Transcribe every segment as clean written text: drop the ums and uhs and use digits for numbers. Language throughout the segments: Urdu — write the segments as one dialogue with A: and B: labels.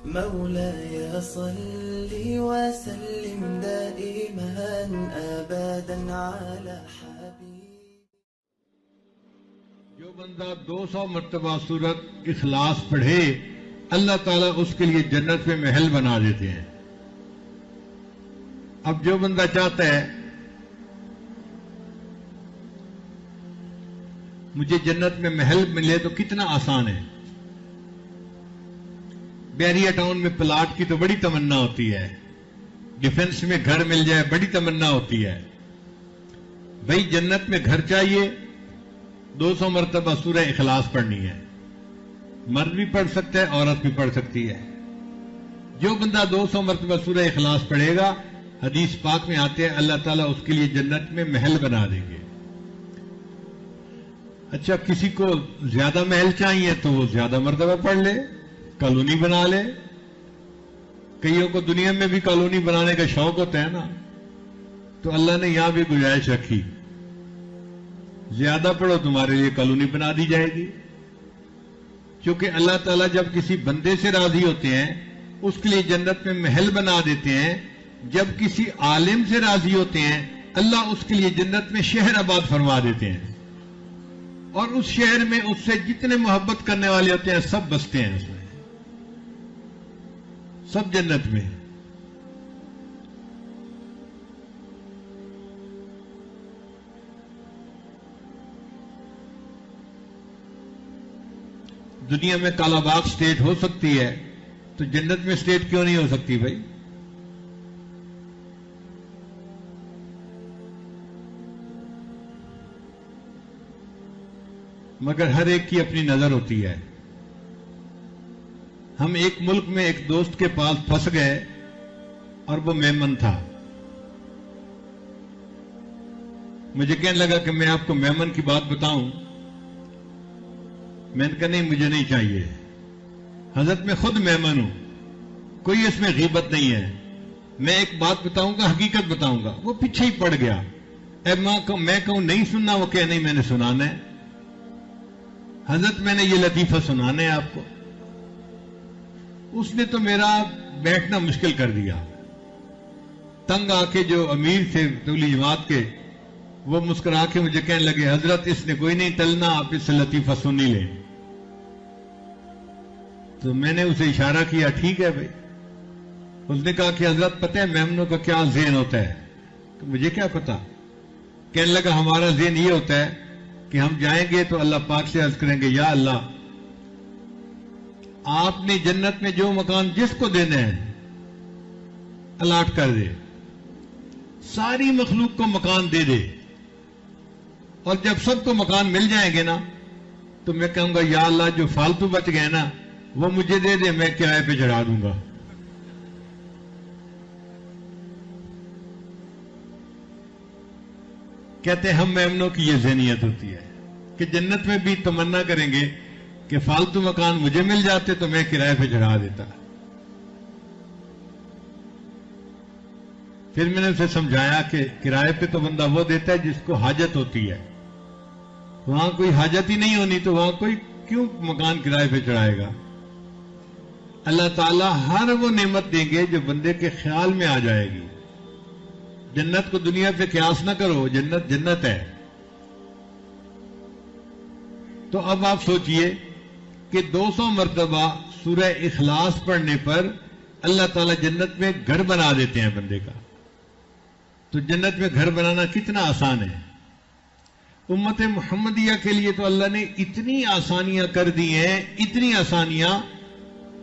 A: مولاي صل وسلم دائما ابدا على حبيب.
B: جو بندہ 200 مرتبہ سورت اخلاص پڑھے اللہ تعالیٰ اس کے لیے جنت میں محل بنا دیتے ہیں. اب جو بندہ چاہتا ہے مجھے جنت میں محل ملے تو کتنا آسان ہے. بیریا ٹاؤن میں پلاٹ کی تو بڑی تمنا ہوتی ہے, ڈیفنس میں گھر مل جائے بڑی تمنا ہوتی ہے. بھائی جنت میں گھر چاہیے 200 مرتبہ سورہ اخلاص پڑھنی ہے. مرد بھی پڑھ سکتا ہے, عورت بھی پڑھ سکتی ہے. جو بندہ 200 مرتبہ سورہ اخلاص پڑھے گا حدیث پاک میں آتے ہیں اللہ تعالیٰ اس کے لیے جنت میں محل بنا دیں گے. اچھا کسی کو زیادہ محل چاہیے تو وہ زیادہ مرتبہ پڑھ لے, کالونی بنا لے. کئیوں کو دنیا میں بھی کالونی بنانے کا شوق ہوتا ہے نا, تو اللہ نے یہاں بھی گنجائش رکھی زیادہ پڑھو تمہارے لیے کالونی بنا دی جائے گی. کیونکہ اللہ تعالیٰ جب کسی بندے سے راضی ہوتے ہیں اس کے لیے جنت میں محل بنا دیتے ہیں. جب کسی عالم سے راضی ہوتے ہیں اللہ اس کے لیے جنت میں شہر آباد فرما دیتے ہیں, اور اس شہر میں اس سے جتنے محبت کرنے والے ہوتے ہیں سب بستے ہیں, اس میں سب جنت میں. دنیا میں کالا باغ سٹیٹ ہو سکتی ہے تو جنت میں سٹیٹ کیوں نہیں ہو سکتی بھائی؟ مگر ہر ایک کی اپنی نظر ہوتی ہے. ہم ایک ملک میں ایک دوست کے پاس پھنس گئے اور وہ میمن تھا. مجھے کہنے لگا کہ میں آپ کو میمن کی بات بتاؤں. میں نے کہا نہیں مجھے نہیں چاہیے, حضرت میں خود میمن ہوں, کوئی اس میں غیبت نہیں ہے. میں ایک بات بتاؤں گا, حقیقت بتاؤں گا. وہ پیچھے ہی پڑ گیا. میں کہوں نہیں سننا, وہ کہ نہیں میں نے سنانا ہے. حضرت میں نے یہ لطیفہ سنانا ہے آپ کو. اس نے تو میرا بیٹھنا مشکل کر دیا. تنگ آ کے جو امیر تھے تبلیغی جماعت کے وہ مسکرا کے مجھے کہنے لگے حضرت اس نے کوئی نہیں ٹلنا, آپ اس سے لطیفہ سن ہی لیں. تو میں نے اسے اشارہ کیا ٹھیک ہے بھائی. اس نے کہا کہ حضرت پتہ ہے میمنوں کا کیا ذہن ہوتا ہے؟ تو مجھے کیا پتا. کہنے لگا ہمارا ذہن یہ ہوتا ہے کہ ہم جائیں گے تو اللہ پاک سے عرض کریں گے یا اللہ آپ نے جنت میں جو مکان جس کو دینا ہے الاٹ کر دے, ساری مخلوق کو مکان دے دے. اور جب سب کو مکان مل جائیں گے نا تو میں کہوں گا یا اللہ جو فالتو بچ گئے نا وہ مجھے دے دے, میں کرائے پہ چڑھا دوں گا. کہتے ہیں ہم میمنوں کی یہ ذہنیت ہوتی ہے کہ جنت میں بھی تمنا کریں گے کہ فالتو مکان مجھے مل جاتے تو میں کرائے پہ چڑھا دیتا. پھر میں نے اسے سمجھایا کہ کرائے پہ تو بندہ وہ دیتا ہے جس کو حاجت ہوتی ہے. وہاں کوئی حاجت ہی نہیں ہونی تو وہاں کوئی کیوں مکان کرائے پہ چڑھائے گا. اللہ تعالیٰ ہر وہ نعمت دیں گے جو بندے کے خیال میں آ جائے گی. جنت کو دنیا پہ قیاس نہ کرو, جنت جنت ہے. تو اب آپ سوچئے کہ 200 مرتبہ سورہ اخلاص پڑھنے پر اللہ تعالیٰ جنت میں گھر بنا دیتے ہیں بندے کا. تو جنت میں گھر بنانا کتنا آسان ہے. امت محمدیہ کے لیے تو اللہ نے اتنی آسانیاں کر دی ہیں, اتنی آسانیاں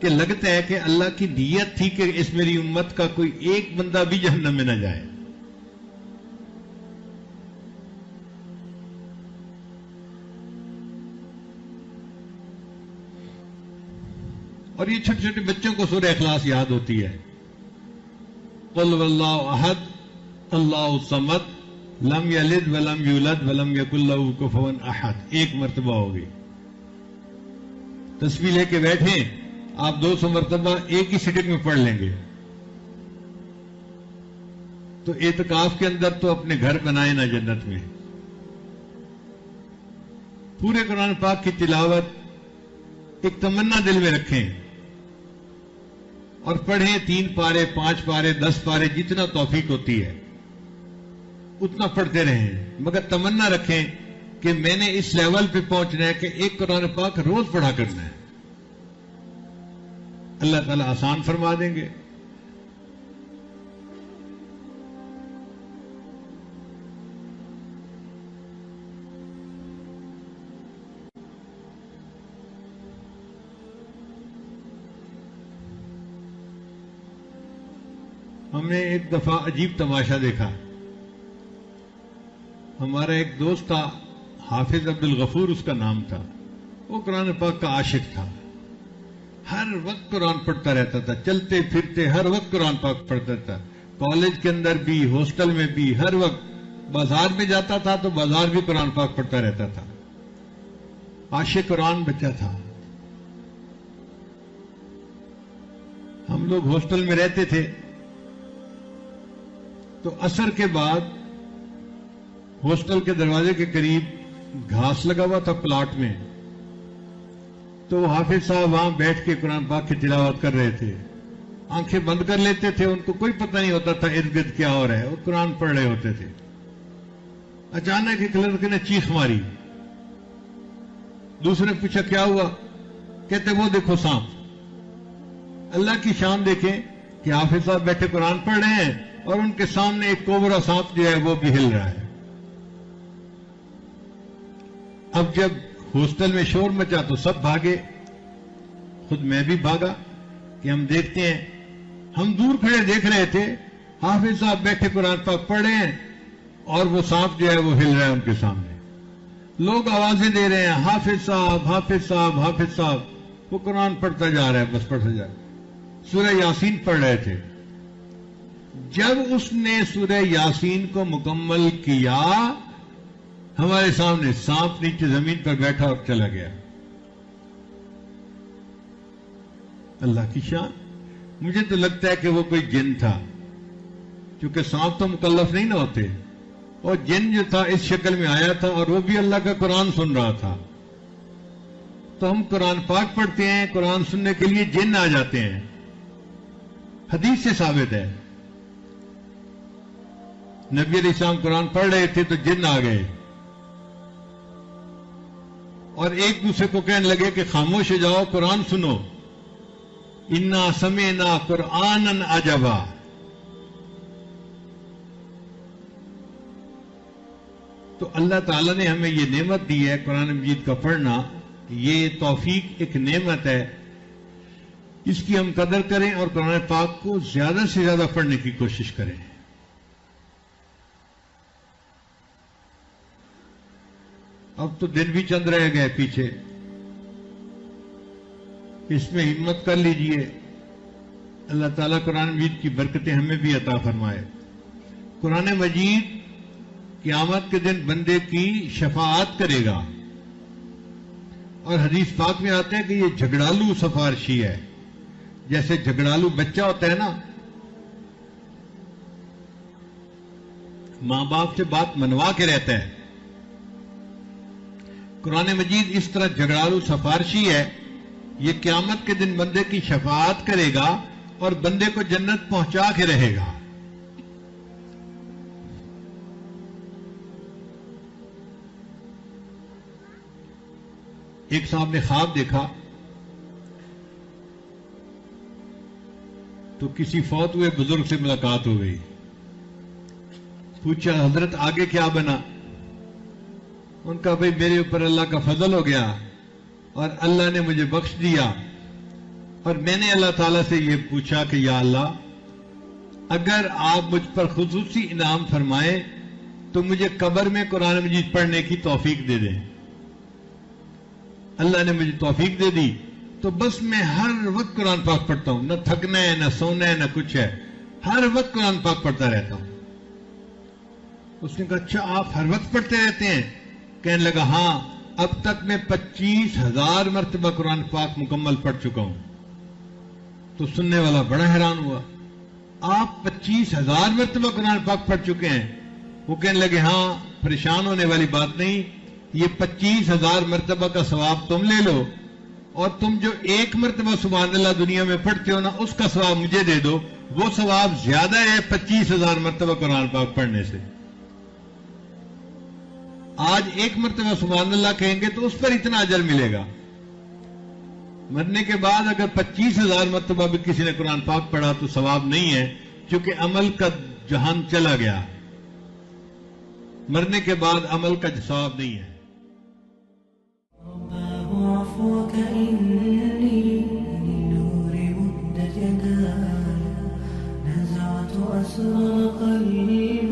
B: کہ لگتا ہے کہ اللہ کی نیت تھی کہ اس میری امت کا کوئی ایک بندہ بھی جہنم میں نہ جائے. اور یہ چھوٹے چھوٹے بچوں کو سورہ اخلاص یاد ہوتی ہے. قل واللہ احد اللہ الصمد لم یلد ولم یولد ولم یکن لہ کفوا احد. ایک مرتبہ ہوگی. تسبیح لے کے بیٹھیں آپ 200 مرتبہ ایک ہی سٹنگ میں پڑھ لیں گے. تو اعتکاف کے اندر تو اپنے گھر بنائے نا جنت میں. پورے قرآن پاک کی تلاوت ایک تمنا دل میں رکھیں اور پڑھیں 3 پارے 5 پارے 10 پارے جتنا توفیق ہوتی ہے اتنا پڑھتے رہیں، مگر تمنا رکھیں کہ میں نے اس لیول پہ پہنچنا ہے کہ ایک قرآن پاک روز پڑھا کرنا ہے، اللہ تعالیٰ آسان فرما دیں گے۔ ہم نے ایک دفعہ عجیب تماشا دیکھا۔ ہمارا ایک دوست تھا، حافظ عبد الغفور اس کا نام تھا، وہ قرآن پاک کا عاشق تھا، ہر وقت قرآن پڑھتا رہتا تھا، چلتے پھرتے ہر وقت قرآن پاک پڑھتا تھا، کالج کے اندر بھی ہاسٹل میں بھی ہر وقت، بازار میں جاتا تھا تو بازار بھی قرآن پاک پڑھتا رہتا تھا، عاشق قرآن بچہ تھا۔ ہم لوگ ہاسٹل میں رہتے تھے تو عصر کے بعد ہاسٹل کے دروازے کے قریب گھاس لگا ہوا تھا پلاٹ میں، تو حافظ صاحب وہاں بیٹھ کے قرآن پاک کی تلاوت کر رہے تھے، آنکھیں بند کر لیتے تھے، ان کو کوئی پتہ نہیں ہوتا تھا ارد گرد کیا ہو رہا ہے، وہ قرآن پڑھ رہے ہوتے تھے۔ اچانک ایک لڑکے نے چیخ ماری، دوسرے نے پوچھا کیا ہوا؟ کہتے وہ دیکھو سانپ۔ اللہ کی شان دیکھیں کہ حافظ صاحب بیٹھے قرآن پڑھ رہے ہیں اور ان کے سامنے ایک کوبرا سانپ جو ہے وہ بھی ہل رہا ہے۔ اب جب ہاسٹل میں شور مچا تو سب بھاگے، خود میں بھی بھاگا کہ ہم دیکھتے ہیں، ہم دور کھڑے دیکھ رہے تھے حافظ صاحب بیٹھے قرآن پاک پڑھ رہے ہیں اور وہ سانپ جو ہے وہ ہل رہا ہے ان کے سامنے، لوگ آوازیں دے رہے ہیں حافظ صاحب حافظ صاحب حافظ صاحب، وہ قرآن پڑھتا جا رہا ہے، بس پڑھتا جا رہا ہے۔ سورہ یاسین پڑھ رہے تھے، جب اس نے سورہ یاسین کو مکمل کیا ہمارے سامنے سانپ نیچے زمین پر بیٹھا اور چلا گیا۔ اللہ کی شان۔ مجھے تو لگتا ہے کہ وہ کوئی جن تھا، کیونکہ سانپ تو مکلف نہیں نہ ہوتے، اور جن جو تھا اس شکل میں آیا تھا اور وہ بھی اللہ کا قرآن سن رہا تھا۔ تو ہم قرآن پاک پڑھتے ہیں، قرآن سننے کے لیے جن آ جاتے ہیں، حدیث سے ثابت ہے۔ نبی علیہ السلام قرآن پڑھ رہے تھے تو جن آ گئے اور ایک دوسرے کو کہنے لگے کہ خاموش ہو جاؤ، قرآن سنو، انا سمعنا قرآنا عجبا۔ تو اللہ تعالیٰ نے ہمیں یہ نعمت دی ہے قرآن مجید کا پڑھنا، یہ توفیق ایک نعمت ہے، اس کی ہم قدر کریں اور قرآن پاک کو زیادہ سے زیادہ پڑھنے کی کوشش کریں۔ اب تو دن بھی چند رہ گئے پیچھے، اس میں ہمت کر لیجئے، اللہ تعالیٰ قرآن مجید کی برکتیں ہمیں بھی عطا فرمائے۔ قرآن مجید قیامت کے دن بندے کی شفاعت کرے گا، اور حدیث پاک میں آتے ہیں کہ یہ جھگڑالو سفارشی ہے، جیسے جھگڑالو بچہ ہوتا ہے نا، ماں باپ سے بات منوا کے رہتا ہے، قرآن مجید اس طرح جھگڑالو سفارشی ہے، یہ قیامت کے دن بندے کی شفاعت کرے گا اور بندے کو جنت پہنچا کے رہے گا۔ ایک صاحب نے خواب دیکھا تو کسی فوت ہوئے بزرگ سے ملاقات ہو گئی، پوچھا حضرت آگے کیا بنا؟ ان کا بھائی میرے اوپر اللہ کا فضل ہو گیا اور اللہ نے مجھے بخش دیا، اور میں نے اللہ تعالیٰ سے یہ پوچھا کہ یا اللہ اگر آپ مجھ پر خصوصی انعام فرمائیں تو مجھے قبر میں قرآن مجید پڑھنے کی توفیق دے دیں۔ اللہ نے مجھے توفیق دے دی تو بس میں ہر وقت قرآن پاک پڑھتا ہوں، نہ تھکنا ہے نہ سونا ہے نہ کچھ ہے، ہر وقت قرآن پاک پڑھتا رہتا ہوں۔ اس نے کہا اچھا آپ ہر وقت پڑھتے رہتے ہیں؟ کہنے لگا ہاں، اب تک میں 25,000 مرتبہ قرآن پاک مکمل پڑھ چکا ہوں۔ تو سننے والا بڑا حیران ہوا، آپ 25,000 مرتبہ قرآن پاک پڑھ چکے ہیں؟ وہ کہنے لگے ہاں، پریشان ہونے والی بات نہیں، یہ 25,000 مرتبہ کا ثواب تم لے لو اور تم جو ایک مرتبہ سبحان اللہ دنیا میں پڑھتے ہو نا، اس کا ثواب مجھے دے دو، وہ ثواب زیادہ ہے 25,000 مرتبہ قرآن پاک پڑھنے سے۔ آج ایک مرتبہ سبحان اللہ کہیں گے تو اس پر اتنا اجر ملے گا، مرنے کے بعد اگر 25,000 مرتبہ بھی کسی نے قرآن پاک پڑھا تو ثواب نہیں ہے، کیونکہ عمل کا جہان چلا گیا، مرنے کے بعد عمل کا ثواب نہیں ہے۔
A: عفوك إني لنور مدت يداي نزعت أسرار قلبي